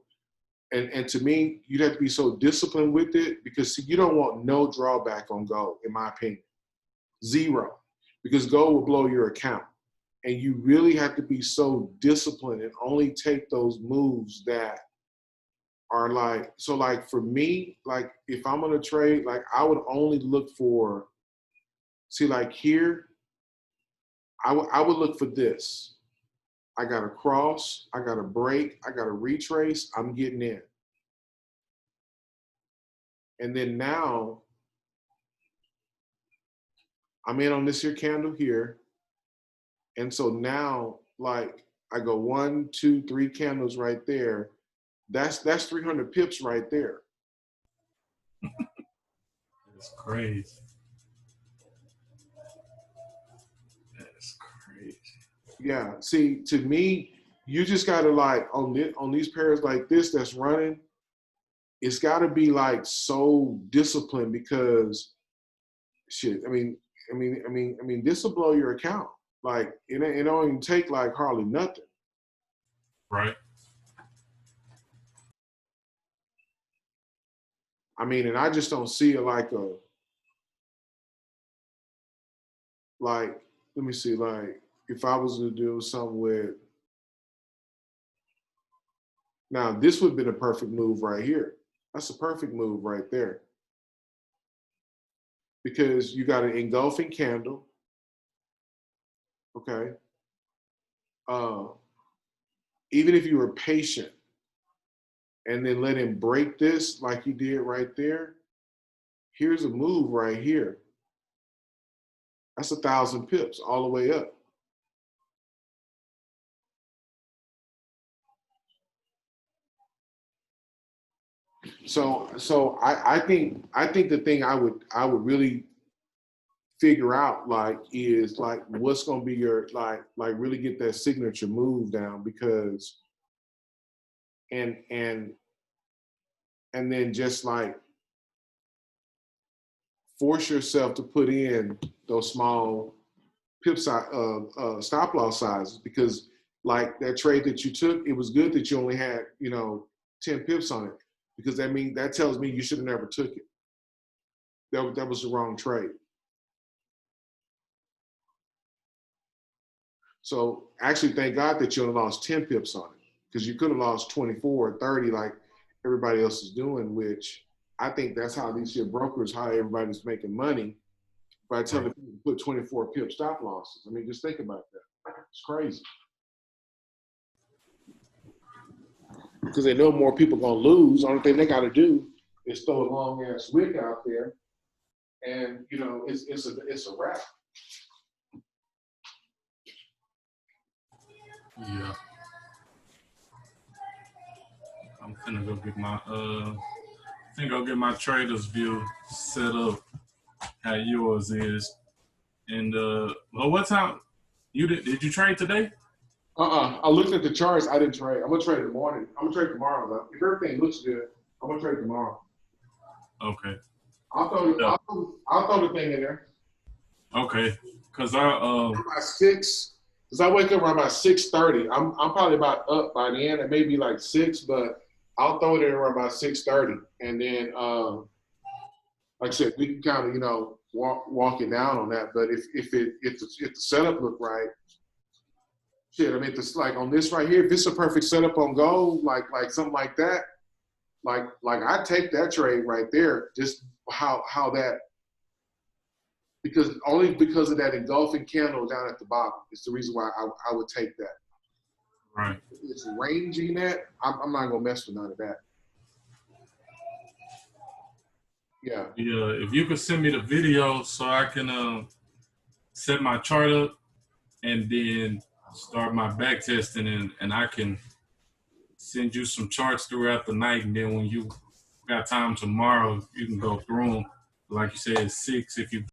Speaker 3: And to me, you'd have to be so disciplined with it because see, you don't want no drawback on gold, in my opinion, zero, because gold will blow your account, and you really have to be so disciplined and only take those moves that are like so. Like for me, like if I'm gonna trade, like I would only look for see like here, I would look for this. I got a cross, I got a break, I got a retrace, I'm getting in. And then now I'm in on this here candle here. And so now like I go 1, 2, 3 candles right there. That's 300 pips right there.
Speaker 2: It's crazy. That's crazy.
Speaker 3: Yeah. See, to me, you just gotta like on these pairs like this that's running, it's gotta be like so disciplined because shit, this will blow your account. Like it don't even take like hardly nothing.
Speaker 2: Right.
Speaker 3: I mean, and I just don't see it like like, let me see, like if I was to do something with, now this would have been a perfect move right here. That's a perfect move right there. Because you got an engulfing candle. Okay. Uh, even if you were patient and then let him break this like you did right there, here's a move right here. That's 1,000 pips all the way up. So I think the thing I would really figure out like is like what's gonna be your like really get that signature move down because and then just like force yourself to put in those small pip size stop loss sizes because like that trade that you took, it was good that you only had 10 pips on it because that tells me you should have never took it. That was the wrong trade. So actually, thank God that you only lost 10 pips on it because you could have lost 24 or 30 like everybody else is doing, which I think that's how these shit brokers, how everybody's making money by telling people to put 24 pip stop losses. I mean, just think about that. It's crazy. Because they know more people going to lose. Only thing they got to do is throw a long ass wick out there, and it's a wrap.
Speaker 2: Yeah. I'm finna go get my Traders View set up how yours is. And well, what time you did you trade today?
Speaker 3: I looked at the charts. I didn't trade. I'm gonna trade in the morning. I'm gonna trade tomorrow though. If everything looks good, I'm gonna trade tomorrow.
Speaker 2: Okay.
Speaker 3: I'll throw the thing in there.
Speaker 2: Okay. Cause I
Speaker 3: About 6. Cause I wake up around about 6:30. I'm probably about up by the end. It may be like 6, but I'll throw it in around about 6:30, and then like I said, we can kind of walk it down on that. But if the setup look right, shit. I mean, it's like on this right here. If it's a perfect setup on gold, like something like that, like I take that trade right there. Just how that. Only because of that engulfing candle down at the bottom. It's the reason why I would take that.
Speaker 2: right.
Speaker 3: It's ranging that. I'm not gonna mess with none of that. Yeah.
Speaker 2: Yeah. If you could send me the video so I can set my chart up and then start my back testing and I can send you some charts throughout the night and then when you got time tomorrow you can go through them like you said, 6 if you